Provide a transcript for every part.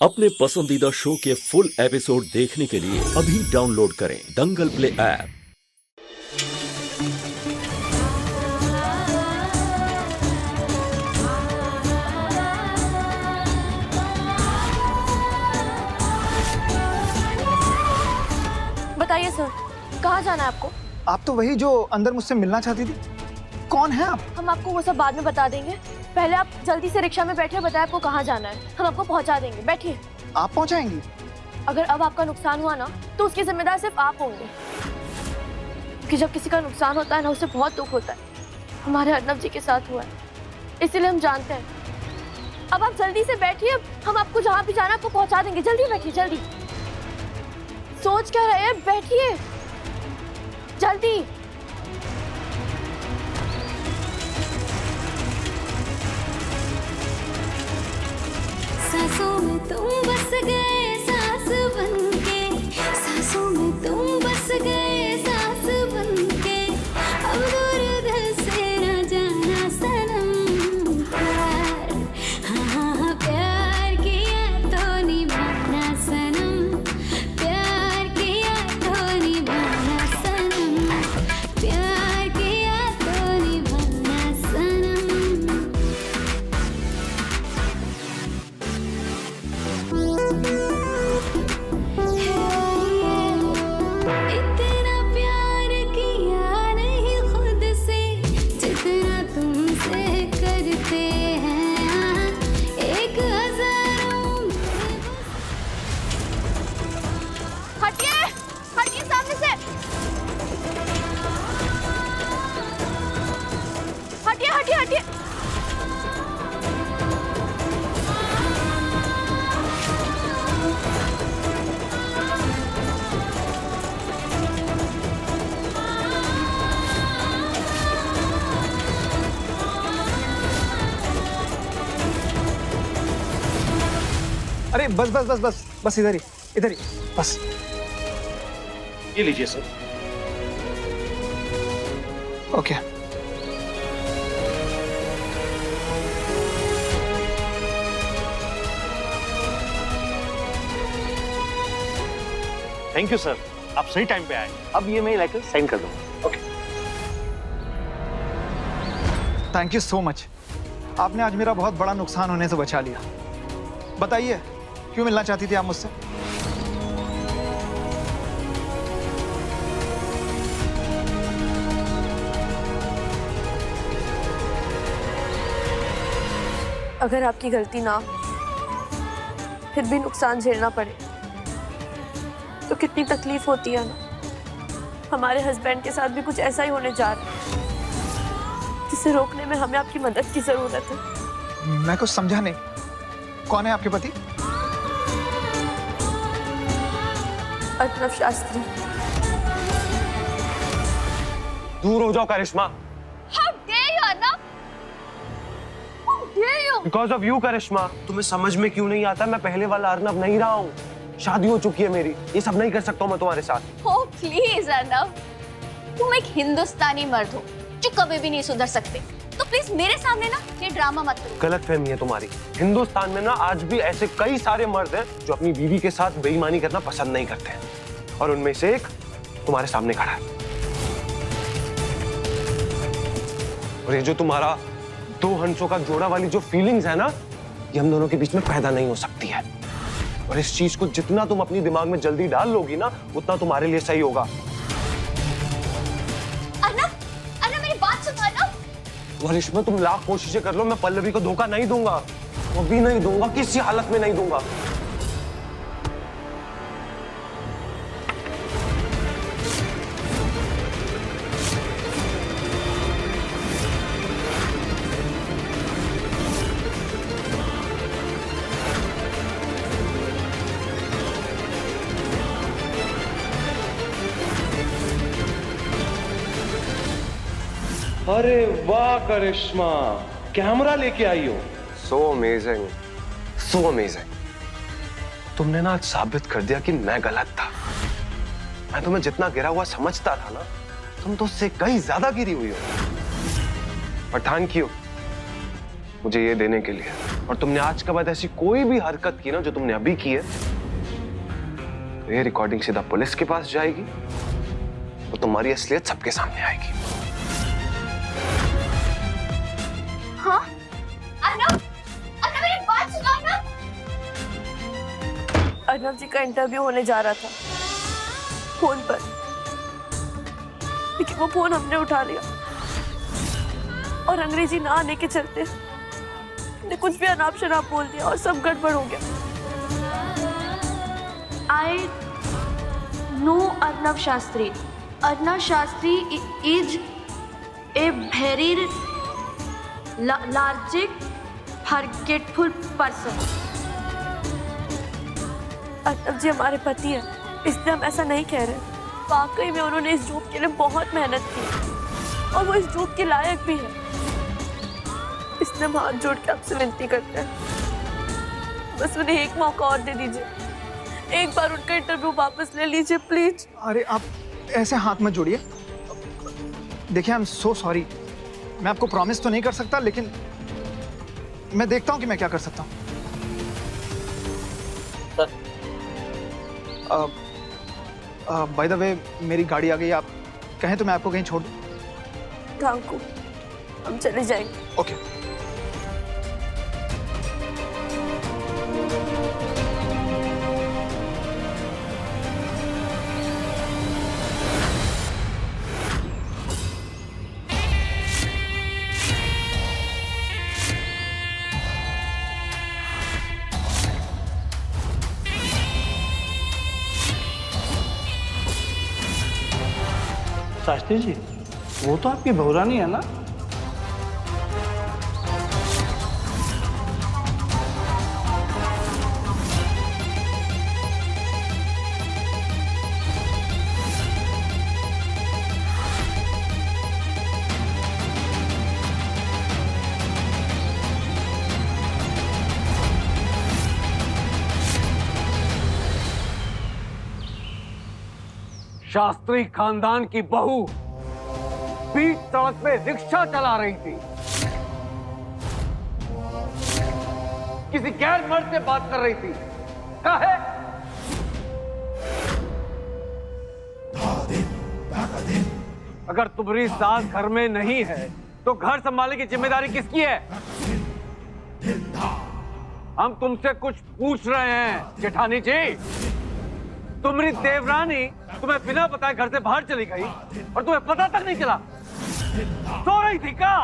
अपने पसंदीदा शो के फुल एपिसोड देखने के लिए अभी डाउनलोड करें दंगल प्ले ऐप। बताइए सर, कहाँ जाना है आपको? आप तो वही जो अंदर मुझसे मिलना चाहती थी। कौन है आप? हम आपको वो सब बाद में बता देंगे। पहले आप जल्दी से रिक्शा में बैठे, बताएं आपको कहाँ जाना है। हम आपको पहुँचा देंगे, बैठिए। आप पहुंचाएंगी? अगर अब आपका नुकसान हुआ ना, तो उसकी जिम्मेदार सिर्फ आप होंगे। कि जब किसी का नुकसान होता है ना, उसे बहुत दुख होता है। हमारे अर्नब जी के साथ हुआ है, इसीलिए हम जानते हैं। अब आप जल्दी से बैठिए, हम आपको जहाँ भी जाना है आपको पहुँचा देंगे। जल्दी बैठिए, जल्दी। सोच क्या रहे हैं, बैठिए जल्दी। सांसों में तुम बस गए सांस बनके, सांसों में तुम बस गए सांस बनके, अब दूर दिल से न जाना सनम। प्यार, हाँ हाँ हाँ प्यार किया तो निभाना सनम, प्यार किया तो निभाना सनम, प्यार किया तो निभाना सनम। इतना प्यार किया नहीं खुद से जितना तुमसे करते हैं, एक हजारों में हटिए, हटिए सामने से। हटिए हटिए हटिए। अरे बस बस बस बस बस, इधर ही बस। ये लीजिए sir. Okay. Thank you sir, आप सही टाइम पे आए। अब ये मैं लेकर साइन कर दूंगा। Okay. Thank you so much. आपने आज मेरा बहुत बड़ा नुकसान होने से बचा लिया। बताइए, क्यों मिलना चाहती थी आप मुझसे? अगर आपकी गलती ना हो, फिर भी नुकसान झेलना पड़े तो कितनी तकलीफ होती है ना। हमारे हस्बैंड के साथ भी कुछ ऐसा ही होने जा रहा है, जिसे रोकने में हमें आपकी मदद की जरूरत है। मैं कुछ समझा नहीं। कौन है आपके पति? अर्नब शास्त्री। दूर हो जाओ करिश्मा। How dare you, Arnab? How dare you? Because of you करिश्मा। तुम्हें समझ में क्यों नहीं आता, मैं पहले वाला अर्नब नहीं रहा हूँ। शादी हो चुकी है मेरी, ये सब नहीं कर सकता हूँ मैं तुम्हारे साथ। Oh प्लीज अर्नब, तुम एक हिंदुस्तानी मर्द हो जो कभी भी नहीं सुधर सकते, तो प्लीज मेरे सामने ना ये ड्रामा मत करो। गलत फहमी है तुम्हारी। हिंदुस्तान में ना आज भी ऐसे कई सारे मर्द हैं जो अपनी बीवी के साथ बेईमानी करना पसंद नहीं करते हैं, और उनमें से एक तुम्हारे सामने खड़ा है। और ये जो तुम्हारा दो हंसों का जोड़ा वाली जो फीलिंग्स है ना, ये हम दोनों के बीच में पैदा नहीं हो सकती है। और इस चीज को जितना तुम अपनी दिमाग में जल्दी डाल लोगी ना, उतना तुम्हारे लिए सही होगा। अर्नब, अर्नब मेरी बात सुनो अर्नब। करिश्मा तुम लाख कोशिशें कर लो, मैं पल्लवी को धोखा नहीं दूंगा, कभी नहीं दूंगा, किसी हालत में नहीं दूंगा। अरे वाह करिश्मा, कैमरा लेके आई हो। So amazing, so amazing. तुमने ना आज साबित कर दिया कि मैं गलत था। मैं तुम्हें जितना गिरा हुआ समझता था ना, तुम तो उससे कहीं ज्यादा गिरी हुई हो। पर थैंक यू मुझे ये देने के लिए। और तुमने आज के बाद ऐसी कोई भी हरकत की ना जो तुमने अभी की है, तो ये रिकॉर्डिंग सीधा पुलिस के पास जाएगी और तुम्हारी असलियत सबके सामने आएगी। हाँ अर्नव, अर्नव मेरी बात सुनो अर्नव। अर्नव जी का इंटरव्यू होने जा रहा था फोन पर, लेकिन वो फोन हमने उठा लिया और अंग्रेजी ना आने के चलते ने कुछ भी अनाप शनाप बोल दिया और सब गड़बड़ हो गया। I know Arnav Shastri. Arnav Shastri is a very large, forgetful person. Arnav जी हमारे पति हैं, इसलिए हम ऐसा नहीं कह रहे। वाकई में उन्होंने इस जॉब के लिए बहुत मेहनत की और वो इस जॉब के लायक भी है। इसलिए हम हाथ जोड़ के आपसे विनती करते हैं, बस उन्हें एक मौका और दे दीजिए, एक बार उनका इंटरव्यू वापस ले लीजिए प्लीज। अरे आप ऐसे हाथ मत जोड़िए। देखिए आई एम सो सॉरी, मैं आपको प्रॉमिस तो नहीं कर सकता, लेकिन मैं देखता हूँ कि मैं क्या कर सकता हूँ। बाय द वे मेरी गाड़ी आ गई, आप कहें तो मैं आपको कहीं छोड़ दूँ? ठाकुर हम चले जाएंगे। ओके। शास्त्री जी, वो तो आपकी बहुरानी है ना? शास्त्री खानदान की बहू बीच सड़क पे रिक्शा चला रही थी, किसी गैर मर्द से बात कर रही थी। काहे? अगर तुम्हारी सास घर में नहीं है तो घर संभालने की जिम्मेदारी किसकी है? हम तुमसे कुछ पूछ रहे हैं जेठानी जी। तुम्हारी देवरानी तुम्हें बिना बताए घर से बाहर चली गई और तुम्हें पता तक नहीं चला। सो रही थी क्या?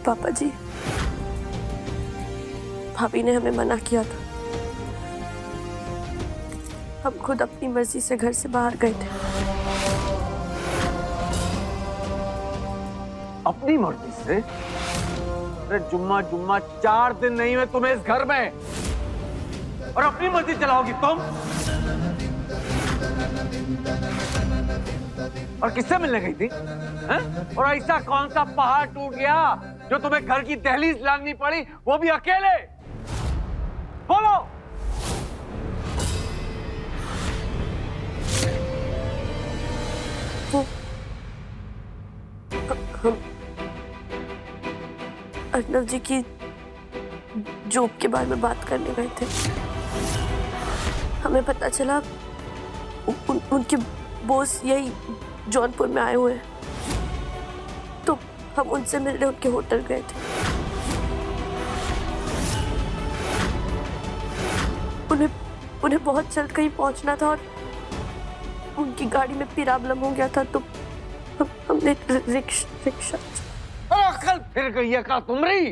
पापा जी, भाभी ने हमें मना किया था, हम खुद अपनी मर्जी से घर से बाहर गए थे। अपनी मर्जी से? अरे जुम्मा 4 दिन नहीं हुए तुम्हें इस घर में और अपनी मर्जी चलाओगी तुम? और किससे मिलने गई थी? हैं? और ऐसा कौन सा पहाड़ टूट गया जो तुम्हें घर की दहलीज लांघनी पड़ी, वो भी अकेले? बोलो। हम अर्नव जी की जॉब के बारे में बात करने गए थे। हमें पता चला उनके बॉस यही जौनपुर में आए हुए हैं, तो हम उनसे मिलने उनके होटल गए थे। उन्हें बहुत जल्द कहीं पहुंचना था और उनकी गाड़ी में प्रॉब्लम हो गया था, तो हमने रिक्शा। अकल फिर गई है का तुम्हारी?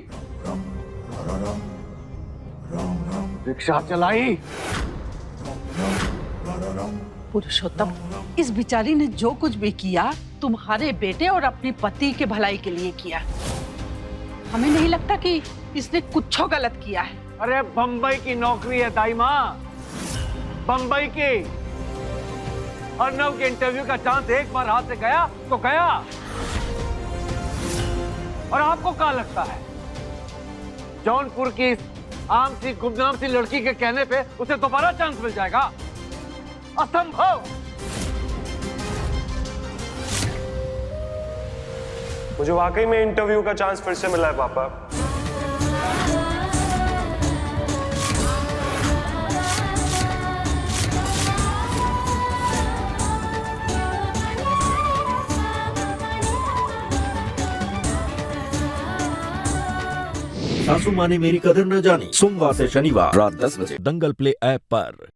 रिक्शा चलाई? पुरुषोत्तम, इस बिचारी ने जो कुछ भी किया तुम्हारे बेटे और अपने पति के भलाई के लिए किया। हमें नहीं लगता कि इसने कुछ गलत किया है। अरे बंबई की नौकरी है दाई माँ, बंबई की। अर्नव के इंटरव्यू का चांस एक बार हाथ से गया तो गया। और आपको क्या लगता है जौनपुर की आम सी गुमनाम सी लड़की के कहने पे उसे दोबारा चांस मिल जाएगा? असंभव। मुझे वाकई में इंटरव्यू का चांस फिर से मिला है पापा। सासू माँ ने मेरी कदर न जानी, सोमवार से शनिवार रात 10 बजे दंगल प्ले ऐप पर।